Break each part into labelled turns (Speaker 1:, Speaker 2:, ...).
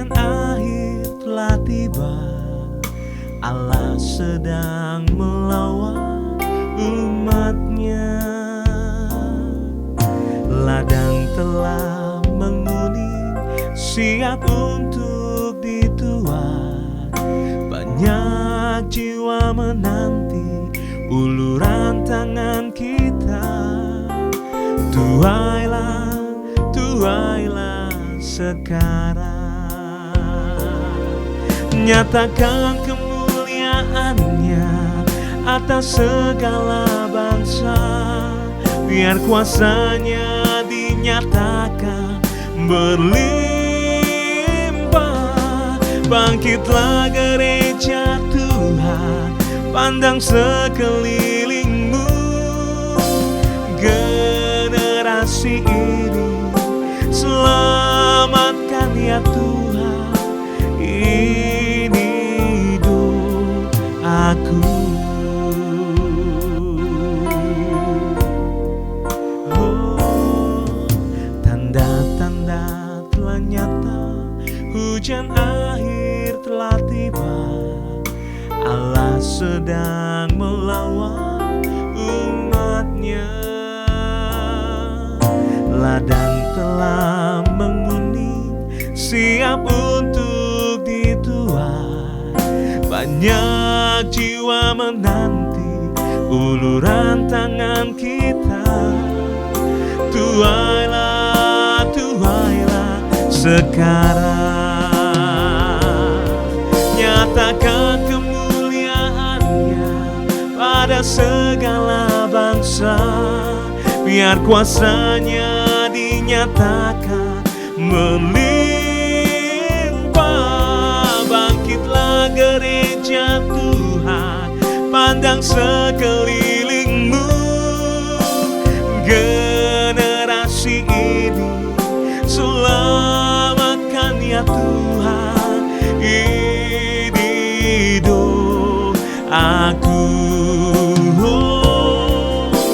Speaker 1: Hujan akhir telah tiba, Allah sedang melawan umatnya. Ladang telah menguning, siap untuk dituai. Banyak jiwa menanti uluran tangan kita. Tuailah, tuailah sekarang. Nyatakan kemuliaannya atas segala bangsa. Biar kuasanya dinyatakan berlimpah. Bangkitlah gereja Tuhan, pandang sekelilingmu. Generasi ini selamatkan ya Tuhan. Ini doaku. Tanda-tanda telah nyata, hujan akhir telah tiba. Allah sedang melawan umatnya. Ladang telah menguning, siap untuk dituai. Banyak jiwa menanti uluran tangan kita. Tuailah, tuailah sekarang. Nyatakan kemuliaannya pada segala bangsa. Biar kuasanya dinyatakan melimpah. Bangkitlah gereja Tuhan, pandang sekelilingmu. Generasi ini selamatkan ya Tuhan. Ini doaku.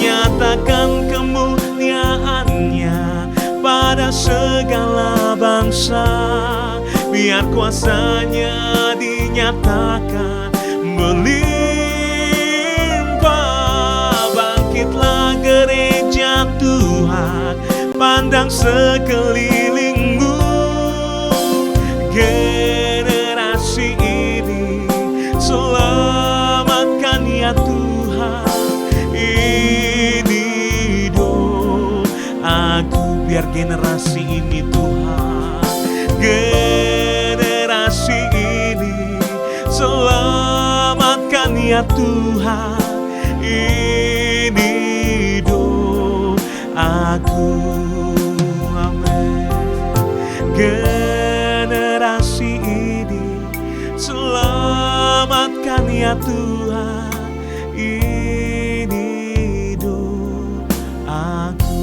Speaker 1: Nyatakan kemuliaannya pada segala bangsa. Biar kuasanya dinyatakan melimpah. Bangkitlah gereja Tuhan, pandang sekelilingmu. Generasi ini selamatkan ya Tuhan. Ini doaku. Biar generasi ini Tuhan, generasi ini selamatkan ya Tuhan. Ini doaku. Amin. Generasi ini selamatkan ya Tuhan. Ini doaku.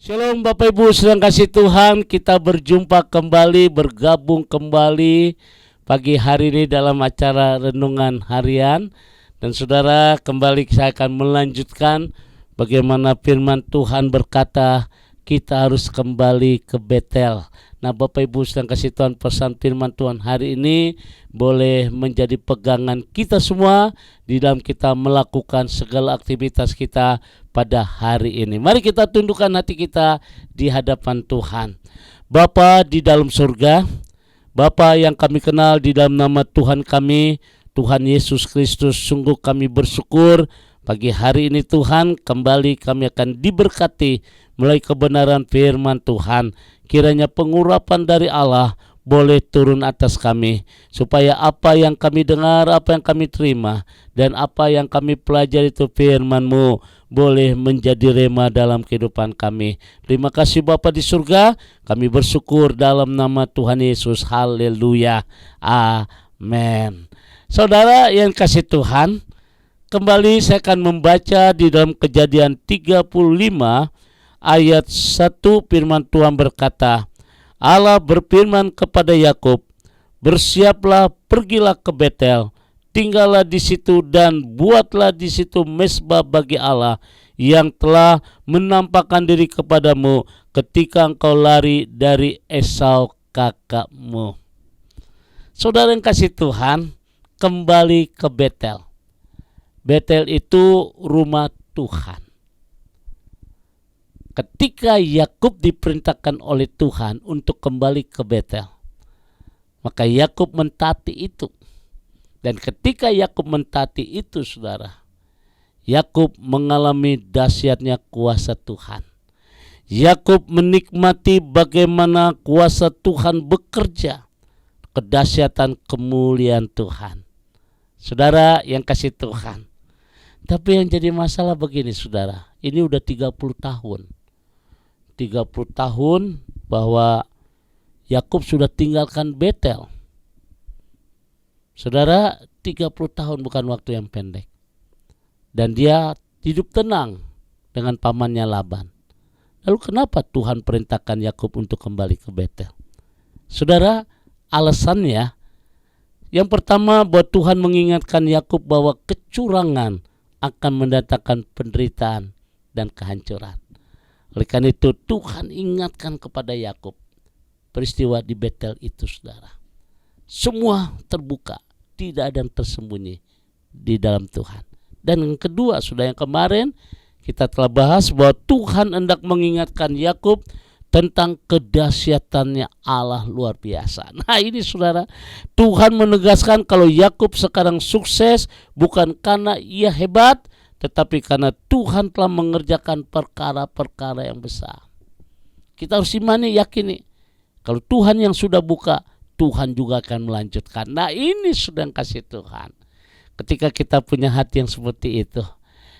Speaker 2: Shalom Bapak Ibu sedang kasih Tuhan, kita berjumpa kembali, bergabung kembali pagi hari ini dalam acara renungan harian. Dan saudara, kembali saya akan melanjutkan bagaimana firman Tuhan berkata kita harus kembali ke Betel. Nah Bapak Ibu sedang kasih Tuhan, pesan firman Tuhan hari ini boleh menjadi pegangan kita semua di dalam kita melakukan segala aktivitas kita pada hari ini. Mari kita tundukkan hati kita di hadapan Tuhan. Bapa di dalam surga, Bapa yang kami kenal di dalam nama Tuhan kami, Tuhan Yesus Kristus, sungguh kami bersyukur pagi hari ini Tuhan, kembali kami akan diberkati melalui kebenaran firman Tuhan. Kiranya pengurapan dari Allah boleh turun atas kami, supaya apa yang kami dengar, apa yang kami terima, dan apa yang kami pelajari itu firman-Mu boleh menjadi rema dalam kehidupan kami. Terima kasih Bapa di surga, kami bersyukur dalam nama Tuhan Yesus. Haleluya, amin. Saudara yang kasih Tuhan, kembali saya akan membaca di dalam Kejadian 35 ayat 1. Firman Tuhan berkata, Allah berfirman kepada Yakub, bersiaplah, pergilah ke Betel, tinggallah di situ dan buatlah di situ mezbah bagi Allah yang telah menampakkan diri kepadamu ketika engkau lari dari Esau kakakmu. Saudara yang kasih Tuhan, kembali ke Betel. Betel itu rumah Tuhan. Ketika Yakub diperintahkan oleh Tuhan untuk kembali ke Betel, maka Yakub mentaati itu. Dan ketika Yakub mentaati itu, saudara, Yakub mengalami dahsyatnya kuasa Tuhan. Yakub menikmati bagaimana kuasa Tuhan bekerja, kedahsyatan kemuliaan Tuhan. Saudara yang kasih Tuhan, tapi yang jadi masalah begini, saudara, ini udah 30 tahun. 30 tahun bahwa Yakub sudah tinggalkan Betel. Saudara, 30 tahun bukan waktu yang pendek. Dan dia hidup tenang dengan pamannya Laban. Lalu kenapa Tuhan perintahkan Yakub untuk kembali ke Betel? Saudara, alasannya yang pertama, bahwa Tuhan mengingatkan Yakub bahwa kecurangan akan mendatangkan penderitaan dan kehancuran. Oleh karena itu Tuhan ingatkan kepada Yakub peristiwa di Betel itu, saudara. Semua terbuka, tidak ada yang tersembunyi di dalam Tuhan. Dan yang kedua, sudah yang kemarin kita telah bahas bahwa Tuhan hendak mengingatkan Yakub tentang kedahsyatannya Allah luar biasa. Nah ini, saudara, Tuhan menegaskan kalau Yakub sekarang sukses bukan karena ia hebat, tetapi karena Tuhan telah mengerjakan perkara-perkara yang besar. Kita harus imani, yakini, kalau Tuhan yang sudah buka, Tuhan juga akan melanjutkan. Nah ini sudah kasih Tuhan. Ketika kita punya hati yang seperti itu,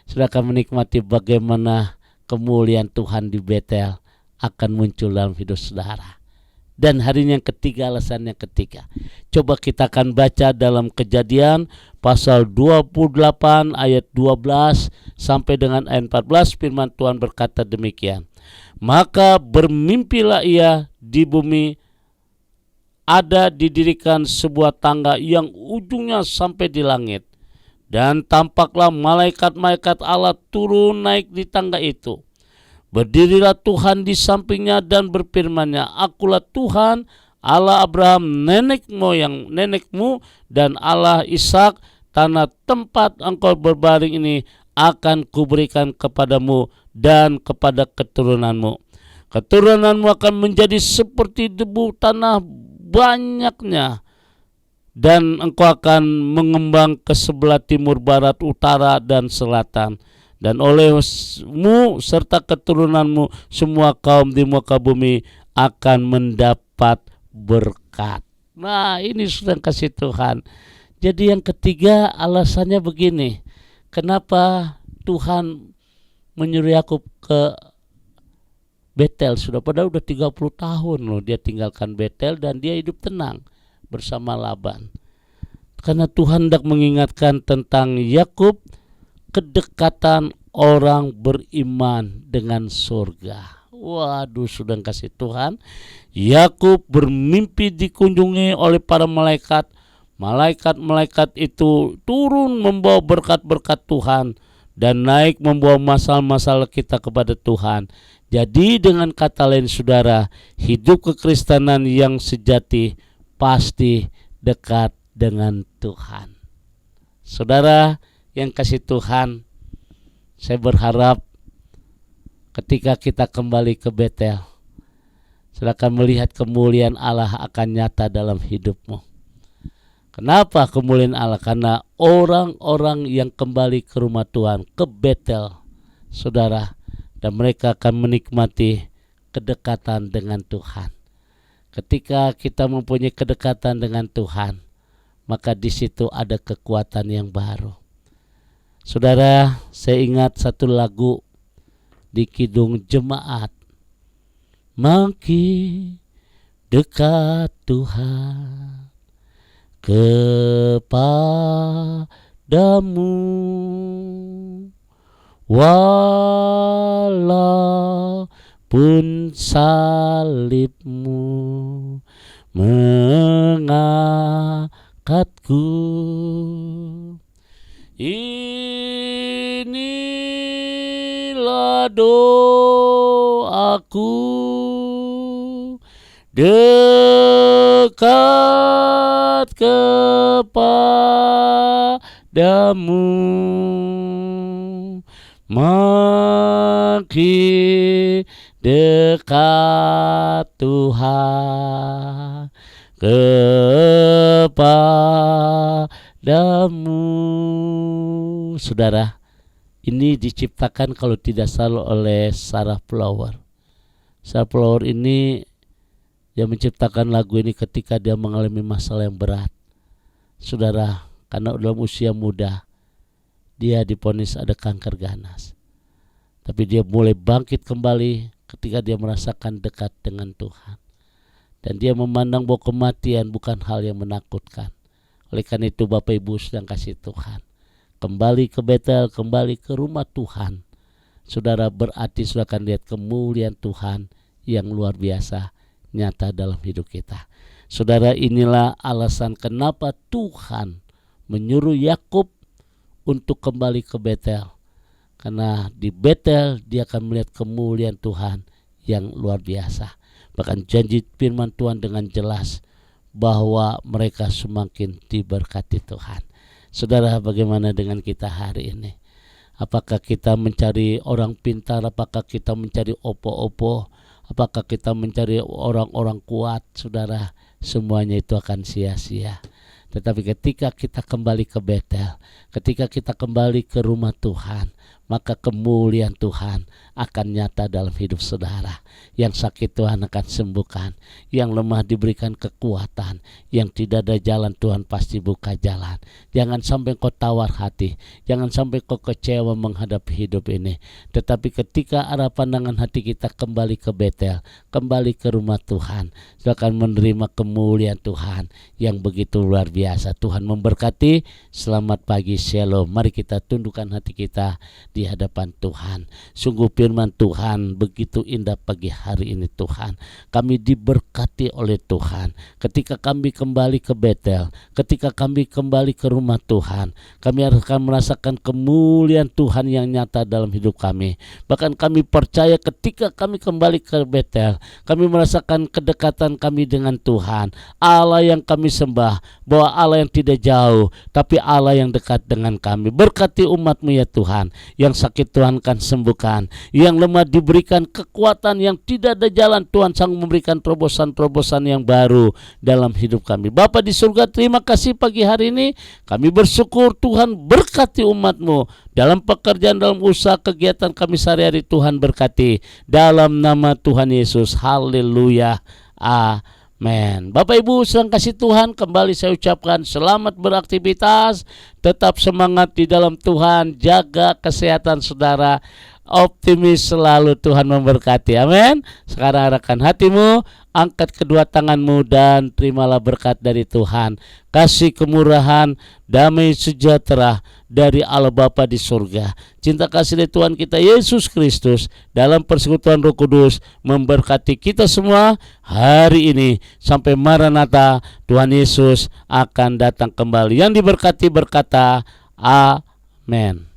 Speaker 2: sudah akan menikmati bagaimana kemuliaan Tuhan di Betel akan muncul dalam hidup saudara. Dan hari ini yang ketiga, alasannya ketiga. Coba kita akan baca dalam Kejadian pasal 28 ayat 12 sampai dengan ayat 14. Firman Tuhan berkata demikian. Maka bermimpilah ia di bumi, ada didirikan sebuah tangga yang ujungnya sampai di langit. Dan tampaklah malaikat-malaikat Allah turun naik di tangga itu. Berdirilah Tuhan di sampingnya dan berfirman-Nya, Akulah Tuhan Allah Abraham nenekmu dan Allah Ishak. Tanah tempat engkau berbaring ini akan kuberikan kepadamu dan kepada keturunanmu. Keturunanmu akan menjadi seperti debu tanah banyaknya, dan engkau akan mengembang ke sebelah timur, barat, utara, dan selatan. Dan olehmu serta keturunanmu semua kaum di muka bumi akan mendapat berkat. Nah ini sudah kasih Tuhan. Jadi yang ketiga alasannya begini. Kenapa Tuhan menyuruh Yakub ke Betel? Padahal udah 30 tahun loh dia tinggalkan Betel dan dia hidup tenang bersama Laban. Karena Tuhan hendak mengingatkan tentang Yakub, kedekatan orang beriman dengan surga. Waduh, sudah kasih Tuhan. Yakub bermimpi dikunjungi oleh para malaikat. Malaikat-malaikat itu turun membawa berkat-berkat Tuhan dan naik membawa masalah-masalah kita kepada Tuhan. Jadi dengan kata lain, saudara, hidup kekristenan yang sejati pasti dekat dengan Tuhan. Saudara yang kasih Tuhan, saya berharap ketika kita kembali ke Betel, silakan melihat kemuliaan Allah akan nyata dalam hidupmu. Kenapa kemuliaan Allah? Karena orang-orang yang kembali ke rumah Tuhan, ke Betel, saudara, dan mereka akan menikmati kedekatan dengan Tuhan. Ketika kita mempunyai kedekatan dengan Tuhan, maka di situ ada kekuatan yang baru. Saudara, saya ingat satu lagu di Kidung Jemaat. Makin dekat Tuhan kepadamu, walaupun salibmu mengangkatku. Inilah doaku, dekat kepadamu, makin dekat Tuhan kepadamu. Saudara, ini diciptakan kalau tidak salah oleh Sarah Flower. Sarah Flower ini yang menciptakan lagu ini ketika dia mengalami masalah yang berat. Saudara, karena dalam usia muda dia divonis ada kanker ganas. Tapi dia mulai bangkit kembali ketika dia merasakan dekat dengan Tuhan. Dan dia memandang bahwa kematian bukan hal yang menakutkan. Oleh karena itu Bapak Ibu sedang kasih Tuhan, kembali ke Betel, kembali ke rumah Tuhan. Saudara, berarti sudah akan lihat kemuliaan Tuhan yang luar biasa nyata dalam hidup kita. Saudara, inilah alasan kenapa Tuhan menyuruh Yakub untuk kembali ke Betel. Karena di Betel dia akan melihat kemuliaan Tuhan yang luar biasa. Bahkan janji firman Tuhan dengan jelas bahwa mereka semakin diberkati Tuhan. Saudara, bagaimana dengan kita hari ini? Apakah kita mencari orang pintar? Apakah kita mencari opo-opo? Apakah kita mencari orang-orang kuat? Saudara, semuanya itu akan sia-sia. Tetapi ketika kita kembali ke Betel, ketika kita kembali ke rumah Tuhan, maka kemuliaan Tuhan akan nyata dalam hidup saudara. Yang sakit Tuhan akan sembuhkan, yang lemah diberikan kekuatan, yang tidak ada jalan Tuhan pasti buka jalan. Jangan sampai kau tawar hati, jangan sampai kau kecewa menghadapi hidup ini. Tetapi ketika arah pandangan hati kita kembali ke Betel, kembali ke rumah Tuhan, kita akan menerima kemuliaan Tuhan yang begitu luar biasa. Tuhan memberkati. Selamat pagi, Shalom. Mari kita tundukkan hati kita di hadapan Tuhan. Sungguh firman Tuhan begitu indah pagi hari ini Tuhan. Kami diberkati oleh Tuhan. Ketika kami kembali ke Betel, ketika kami kembali ke rumah Tuhan, kami akan merasakan kemuliaan Tuhan yang nyata dalam hidup kami. Bahkan kami percaya ketika kami kembali ke Betel, kami merasakan kedekatan kami dengan Tuhan. Allah yang kami sembah, bahwa Allah yang tidak jauh, tapi Allah yang dekat dengan kami. Berkati umat-Mu ya Tuhan. Yang sakit Tuhan akan sembuhkan, yang lemah diberikan kekuatan, yang tidak ada jalan Tuhan sanggup memberikan terobosan-terobosan yang baru dalam hidup kami. Bapa di surga, terima kasih pagi hari ini. Kami bersyukur Tuhan berkati umat-Mu dalam pekerjaan, dalam usaha, kegiatan kami sehari-hari. Tuhan berkati dalam nama Tuhan Yesus. Haleluya. Amen. Bapak Ibu sedang kasih Tuhan, kembali saya ucapkan selamat beraktivitas, tetap semangat di dalam Tuhan, jaga kesehatan saudara, optimis selalu, Tuhan memberkati. Amin. Sekarang arahkan hatimu, angkat kedua tanganmu dan terimalah berkat dari Tuhan. Kasih kemurahan, damai sejahtera dari Allah Bapa di surga, cinta kasih dari Tuhan kita Yesus Kristus dalam persekutuan Roh Kudus memberkati kita semua hari ini sampai Maranatha. Tuhan Yesus akan datang kembali. Yang diberkati berkata amin.